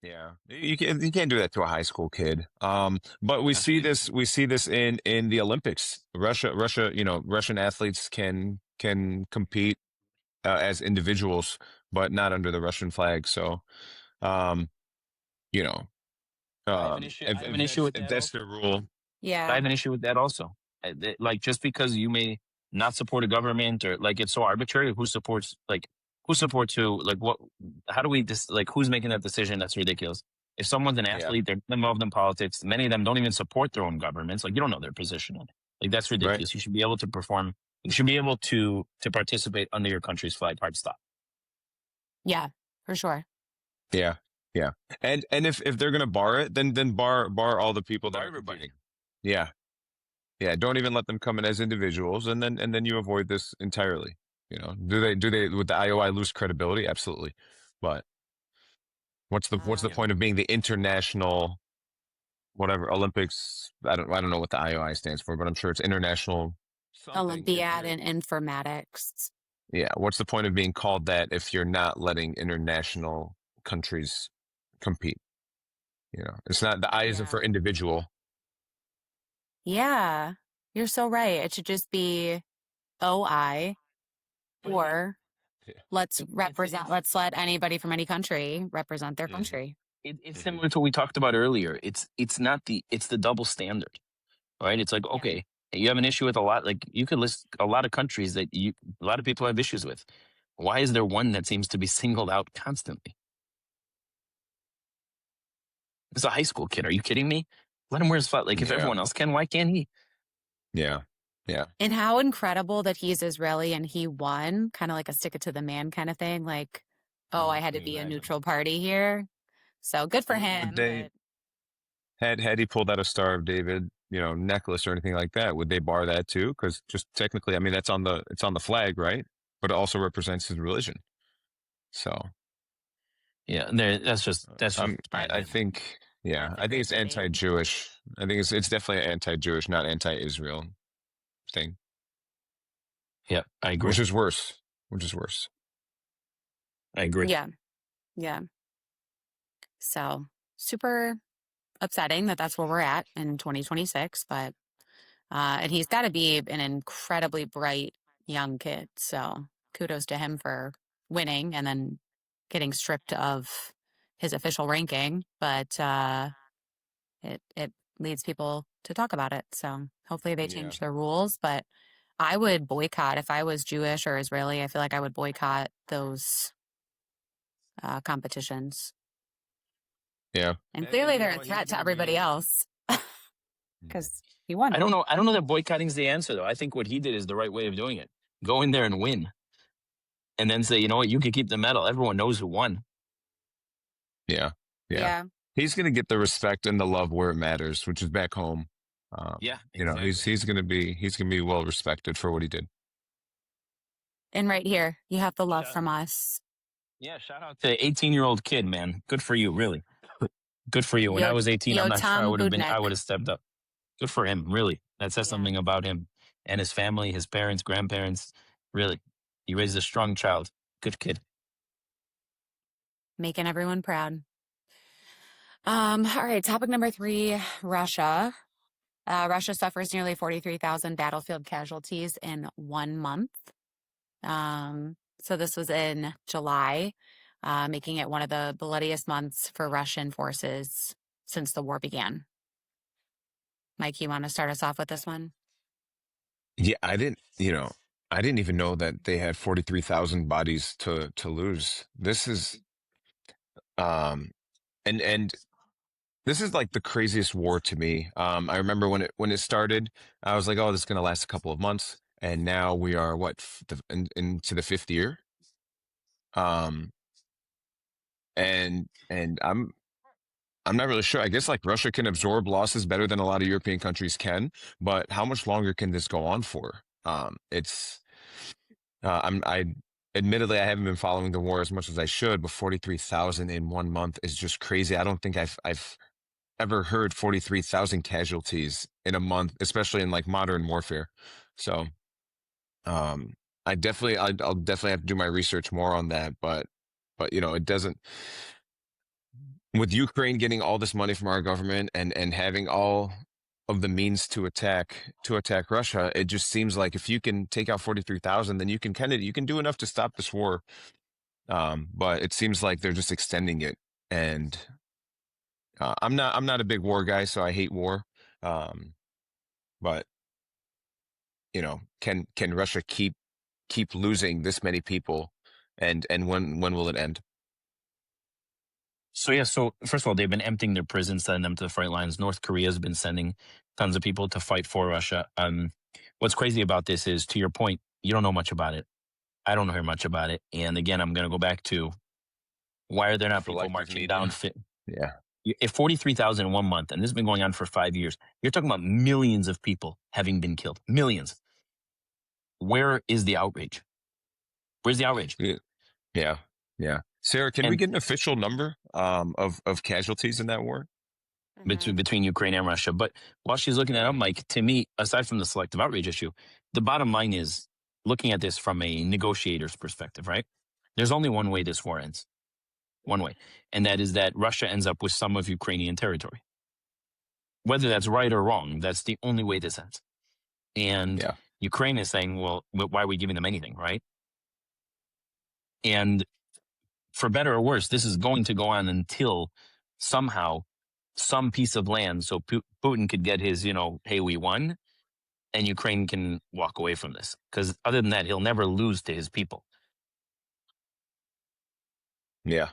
Yeah, you can't do that to a high school kid. But we see this in the Olympics. Russia, Russian athletes can compete as individuals, but not under the Russian flag. So, um, you know, I have an issue. I have an issue with if that that's also. the rule, I Yeah. have an issue with that also. Like just because you may not support a government or like it's so arbitrary, who supports who? Like what? How do we like who's making that decision? That's ridiculous. If someone's an yeah, athlete, they're involved in politics. Many of them don't even support their own governments. Like you don't know their position. Like that's right, ridiculous. You should be able to perform. You should be able to participate under your country's flag. Hard stop. Yeah, for sure. yeah, yeah. And if they're gonna bar it, then bar all the people that Bar are everybody. competing. Yeah, yeah. Don't even let them come in as individuals, and then you avoid this entirely. Do they with the IOI lose credibility? Absolutely, but what's the point of being the international whatever Olympics? I don't know what the IOI stands for, but I'm sure it's international something. Olympiad and informatics. Yeah, what's the point of being called that if you're not letting international countries compete? It's not, the I isn't Yeah. for individual. Yeah, you're so right. It should just be OI, or Yeah. let's let anybody from any country represent their country. It's similar to what we talked about earlier. It's the double standard, right? It's like, Yeah. okay, you have an issue with a lot, like you could list a lot of countries that a lot of people have issues with. Why is there one that seems to be singled out constantly? It's a high school kid. Are you kidding me? Let him wear his flag. Like if Yeah. everyone else can, why can't he? Yeah. Yeah. And how incredible that he's Israeli and he won, kind of like a stick it to the man kind of thing. Like, oh, I had to Can you be a imagine? neutral party here. So good for him. Would they But had he pulled out a Star of David, necklace or anything like that, would they bar that too? Because just technically, I mean, it's on the flag, right? But it also represents his religion. So Yeah, that's just I think, yeah, that's a I think great it's debate. anti-Jewish. I think it's definitely an anti-Jewish, not anti-Israel thing, yeah, I agree. which is worse. Which is worse. I agree. Yeah. Yeah. So super upsetting that that's where we're at in 2026. But, and he's got to be an incredibly bright young kid. So kudos to him for winning and then getting stripped of his official ranking. But, it leads people to talk about it. So hopefully they change their rules. But I would boycott if I was Jewish or Israeli. I feel like I would boycott those competitions. Yeah. And clearly they're a threat to everybody else because he won. I don't know that boycotting's the answer though. I think what he did is the right way of doing it. Go in there and win, and then say, you know what, you can keep the medal. Everyone knows who won. Yeah. Yeah. Yeah. He's going to get the respect and the love where it matters, which is back home. Yeah, he's going to be well respected for what he did. And right here, you have the love from us. Yeah, shout out to 18-year-old kid, man. Good for you, really. Good for you. When I was 18, I'm not sure I would have stepped up. Good for him, really. That says something about him and his family, his parents, grandparents. Really, he raised a strong child. Good kid. Making everyone proud. All right, topic number 3, Russia. Russia suffers nearly 43,000 battlefield casualties in 1 month. So this was in July, making it one of the bloodiest months for Russian forces since the war began. Mike, you want to start us off with this one? Yeah, I didn't even know that they had 43,000 bodies to lose. This is, and this is like the craziest war to me. I remember when it started, I was like, oh, this is going to last a couple of months. And now we are into the 5th year. And I'm not really sure. I guess like Russia can absorb losses better than a lot of European countries can, but how much longer can this go on for? Admittedly, I haven't been following the war as much as I should, but 43,000 in 1 month is just crazy. I don't think I've ever heard 43,000 casualties in a month, especially in like modern warfare. So, I'll definitely have to do my research more on that, but it doesn't. with Ukraine getting all this money from our government and having all of the means to attack Russia, it just seems like if you can take out 43,000, then you can do enough to stop this war. But it seems like they're just extending it, and I'm not a big war guy, so I hate war. But can Russia keep losing this many people, and when will it end? So, yeah, so first of all, they've been emptying their prisons, sending them to the front lines. North Korea has been sending tons of people to fight for Russia. What's crazy about this is, to your point, you don't know much about it. I don't hear much about it. And again, I'm going to go back to, why are there not people marching down? Yeah. If 43,000 in 1 month, and this has been going on for 5 years, you're talking about millions of people having been killed. Millions. Where is the outrage? Where's the outrage? Yeah. Sarah, can we get an official number of casualties in that war? Between Ukraine and Russia. But while she's looking that up, Mike, to me, aside from the selective outrage issue, the bottom line is, looking at this from a negotiator's perspective, right? There's only one way this war ends. One way. And that is that Russia ends up with some of Ukrainian territory. Whether that's right or wrong, that's the only way this ends. And Ukraine is saying, well, why are we giving them anything, right? And for better or worse, this is going to go on until somehow some piece of land, so Putin could get his, hey, we won, and Ukraine can walk away from this. Because other than that, he'll never lose to his people. Yeah.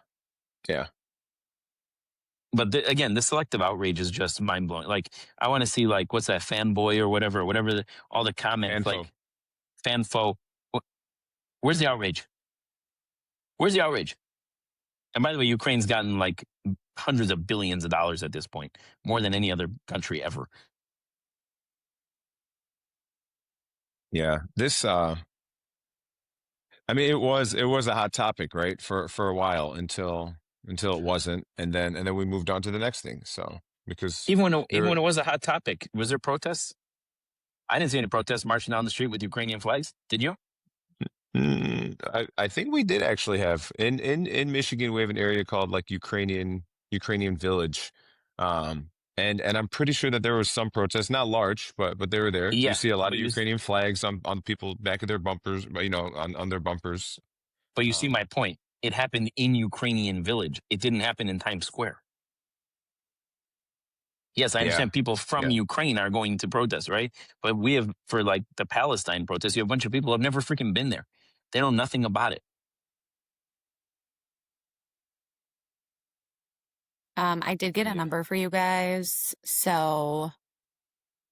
But again, the selective outrage is just mind blowing. Like, I want to see, like, what's that, fanboy or whatever, all the comments, like fanfo. Where's the outrage? Where's the outrage? And by the way, Ukraine's gotten like hundreds of billions of dollars at this point, more than any other country ever. Yeah, this. I mean, it was a hot topic, right, for a while until it wasn't, and then we moved on to the next thing. So because even when it was a hot topic, was there protests? I didn't see any protests marching down the street with Ukrainian flags. Did you? I think we did actually have in Michigan. We have an area called like Ukrainian Village, and I'm pretty sure that there was some protests, not large, but they were there. Yeah, you see a lot of Ukrainian flags on people back of their bumpers, on their bumpers. But you see my point. It happened in Ukrainian Village. It didn't happen in Times Square. Yes, I understand people from Ukraine are going to protest, right? But we have, for like the Palestine protests, you have a bunch of people who have never freaking been there. They know nothing about it. I did get a number for you guys. So,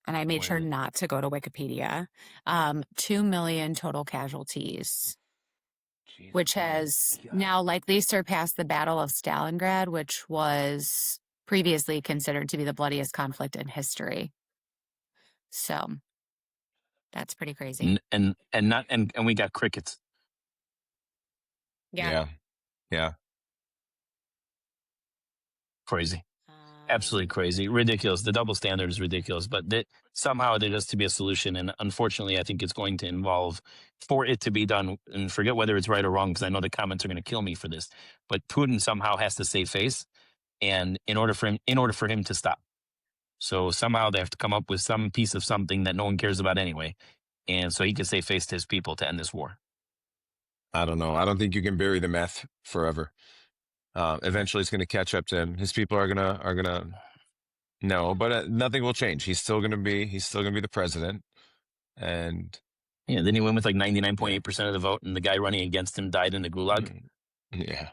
and I made sure not to go to Wikipedia. 2 million total casualties, which has now likely surpassed the Battle of Stalingrad, which was previously considered to be the bloodiest conflict in history. So that's pretty crazy. And we got crickets. Yeah. Crazy. Absolutely crazy. Ridiculous. The double standard is ridiculous, but somehow there has to be a solution. And unfortunately, I think it's going to involve, for it to be done, and forget whether it's right or wrong, because I know the comments are going to kill me for this, but Putin somehow has to save face, and in order for him to stop. So somehow they have to come up with some piece of something that no one cares about anyway. And so he can save face to his people to end this war. I don't know. I don't think you can bury the meth forever. Eventually it's going to catch up to him. His people are gonna no, but nothing will change. He's still gonna be the president. And yeah, then he went with like 99.8% of the vote, and the guy running against him died in the gulag. Yeah.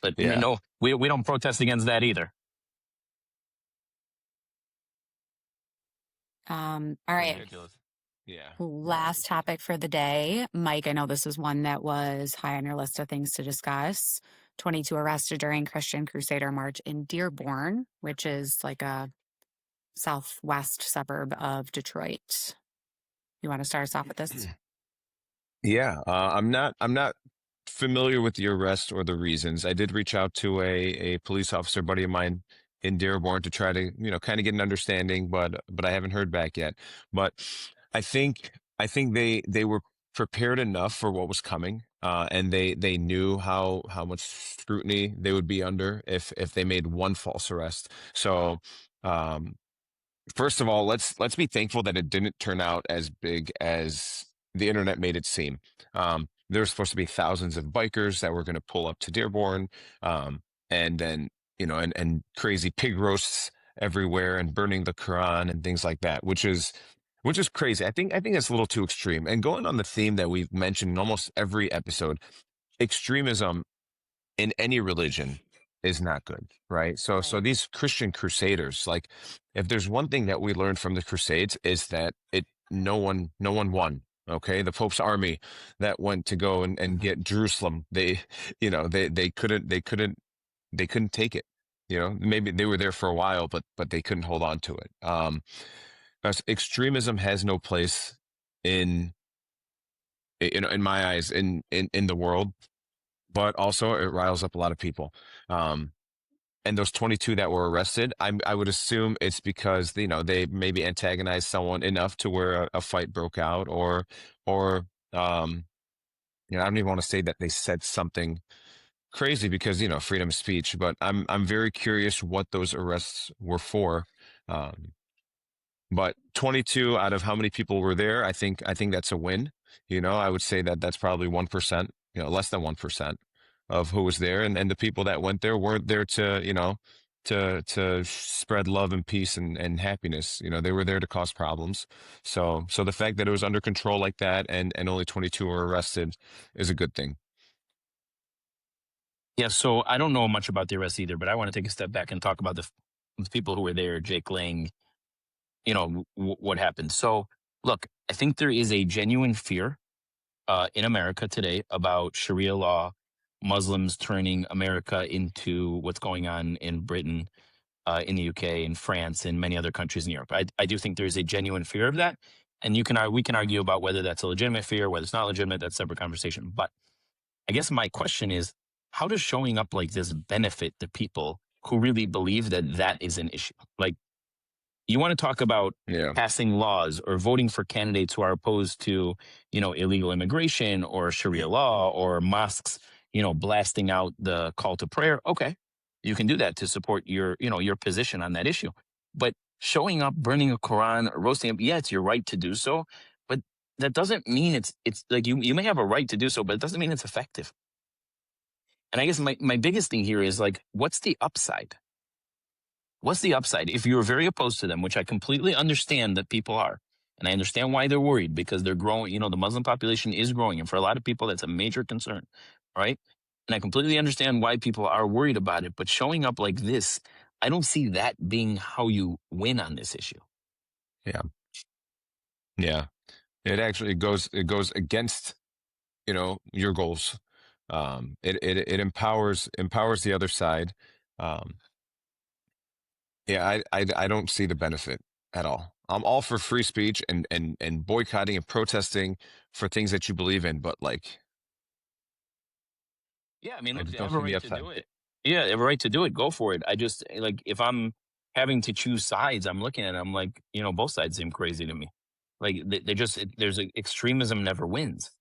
But no, we don't protest against that either. All right. Ridiculous. Yeah. Last topic for the day. Mike, I know this is one that was high on your list of things to discuss. 22 arrested during Christian Crusader March in Dearborn, which is like a southwest suburb of Detroit. You want to start us off with this? Yeah. I'm not familiar with the arrest or the reasons. I did reach out to a police officer buddy of mine in Dearborn to try to, kind of get an understanding, but I haven't heard back yet. But I think they were prepared enough for what was coming. and they knew how much scrutiny they would be under if they made one false arrest. So, first of all, let's be thankful that it didn't turn out as big as the internet made it seem. There were supposed to be thousands of bikers that were going to pull up to Dearborn, and then and crazy pig roasts everywhere and burning the Quran and things like that, which is crazy. I think it's a little too extreme. And going on the theme that we've mentioned in almost every episode, extremism in any religion is not good, right? So Right. these Christian crusaders, like, if there's one thing that we learned from the Crusades, is that no one won. Okay, the Pope's army that went to go and get Jerusalem, they couldn't take it. Maybe they were there for a while, but they couldn't hold on to it. Thus, extremism has no place in in my eyes in the world, but also it riles up a lot of people. Um, and those 22 that were arrested, I would assume it's because they maybe antagonized someone enough to where a fight broke out, or I don't even want to say that they said something crazy, because freedom of speech. But I'm very curious what those arrests were for. Um, but 22 out of how many people were there, I think that's a win. I would say that that's probably 1%, less than 1% of who was there. And the people that went there weren't there to spread love and peace and happiness. They were there to cause problems. So the fact that it was under control like that, and only 22 were arrested, is a good thing. Yeah, so I don't know much about the arrest either, but I want to take a step back and talk about the people who were there, Jake Lang, what happened. So, look, I think there is a genuine fear in America today about Sharia law, Muslims turning America into what's going on in Britain, in the UK, in France, and many other countries in Europe. I do think there is a genuine fear of that, and we can argue about whether that's a legitimate fear, whether it's not legitimate. That's a separate conversation. But I guess my question is, how does showing up like this benefit the people who really believe that that is an issue? Like, you want to talk about Yeah. passing laws or voting for candidates who are opposed to, illegal immigration or Sharia law or mosques, blasting out the call to prayer. Okay, you can do that to support your position on that issue. But showing up, burning a Quran, roasting it, yeah, it's your right to do so. But that doesn't mean it's like you may have a right to do so, but it doesn't mean it's effective. And I guess my biggest thing here is like, what's the upside? What's the upside? If you're very opposed to them, which I completely understand that people are, and I understand why they're worried, because they're growing, the Muslim population is growing. And for a lot of people, that's a major concern, right? And I completely understand why people are worried about it. But showing up like this, I don't see that being how you win on this issue. Yeah. Yeah. It goes against, your goals. It empowers the other side. Um, yeah, I don't see the benefit at all. I'm all for free speech and boycotting and protesting for things that you believe in, but like, Yeah, I mean, I look, just they don't have a see the right to upside. do it. Yeah, they have a right to do it. Go for it. I just like, if I'm having to choose sides, I'm looking at it, I'm like, both sides seem crazy to me. Like they just there's extremism never wins.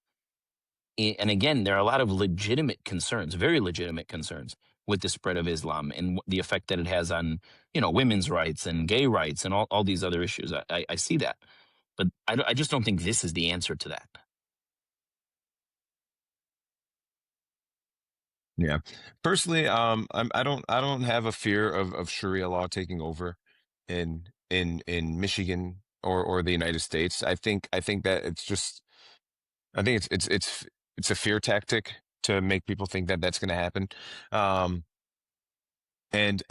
And again, there are a lot of legitimate concerns, very legitimate concerns with the spread of Islam and the effect that it has on, women's rights and gay rights and all these other issues. I see that. But I just don't think this is the answer to that. Yeah. Personally, I don't have a fear of Sharia law taking over in Michigan or the United States. I think that it's a fear tactic to make people think that that's going to happen. Um, and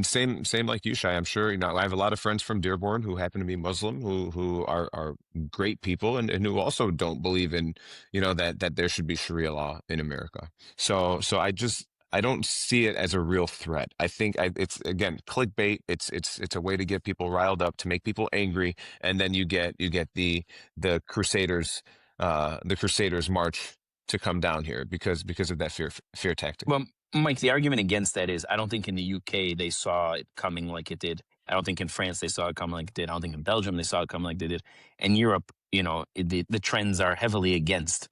same like you, Shai. I'm sure I have a lot of friends from Dearborn who happen to be Muslim, who are great people, and who also don't believe in that there should be Sharia law in America. So I don't see it as a real threat. I think it's, again, clickbait. It's a way to get people riled up, to make people angry, and then you get the Crusaders march to come down here because of that fear tactic. Well, Mike, the argument against that is I don't think in the UK they saw it coming like it did. I don't think in France they saw it coming like it did. I don't think in Belgium they saw it coming like they did. And Europe, the trends are heavily against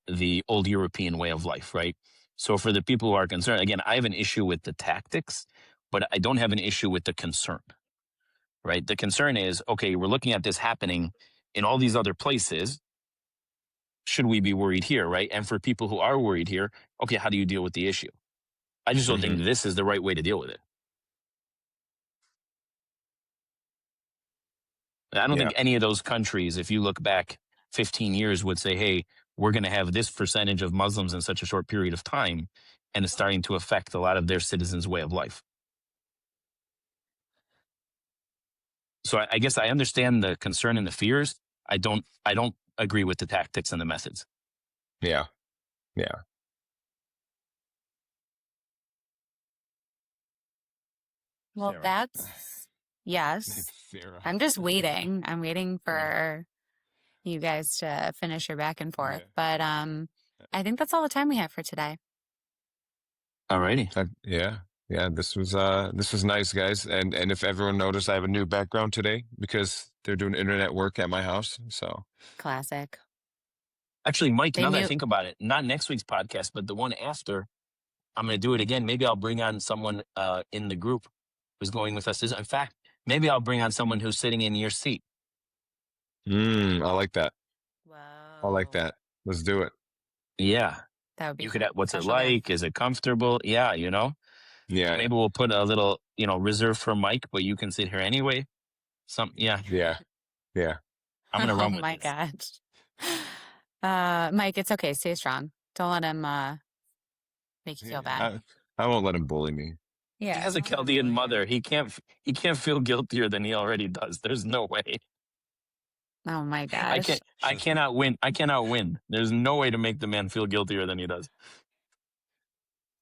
the old European way of life, right? So for the people who are concerned, again, I have an issue with the tactics, but I don't have an issue with the concern, right? The concern is, okay, we're looking at this happening in all these other places. Should we be worried here, right? And for people who are worried here, okay, how do you deal with the issue? I just don't think this is the right way to deal with it. I don't think any of those countries, if you look back 15 years, would say, hey, we're going to have this percentage of Muslims in such a short period of time, and it's starting to affect a lot of their citizens' way of life. So I guess I understand the concern and the fears. I don't agree with the tactics and the methods. Yeah. Well, Sarah. that's yes. Sarah. I'm just waiting. I'm waiting for you guys to finish your back and forth. But I think that's all the time we have for today. All righty. Yeah. This was nice, guys. And if everyone noticed, I have a new background today because they're doing internet work at my house. So Classic. Actually, Mike, They now that I knew- think about it, not next week's podcast, but the one after, I'm going to do it again. Maybe I'll bring on someone in the group who's going with us. In fact, maybe I'll bring on someone who's sitting in your seat. I like that. Whoa. I like that. Let's do it. Yeah. That would be You cool. could have, what's it Special like? guest. Is it comfortable? Yeah, you know? Yeah. Maybe we'll put a little, reserve for Mike, but you can sit here anyway. Yeah. I'm going to run with Oh my this. gosh. Mike, it's okay. Stay strong. Don't let him make you feel bad. I won't let him bully me. Yeah. He has a don't let him Chaldean bully you. mother. He can't feel guiltier than he already does. There's no way. Oh my gosh. I cannot win. There's no way to make the man feel guiltier than he does.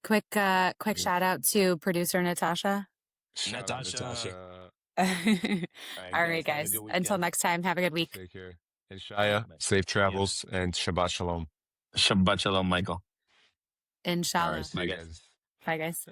Quick shout out to producer Natasha. Natasha. All right, guys. guys. Until next time, have a good week. Take care. And Shaya, safe travels and Shabbat Shalom. Shabbat Shalom, Michael. Inshallah. All right, see you guys. Bye, guys.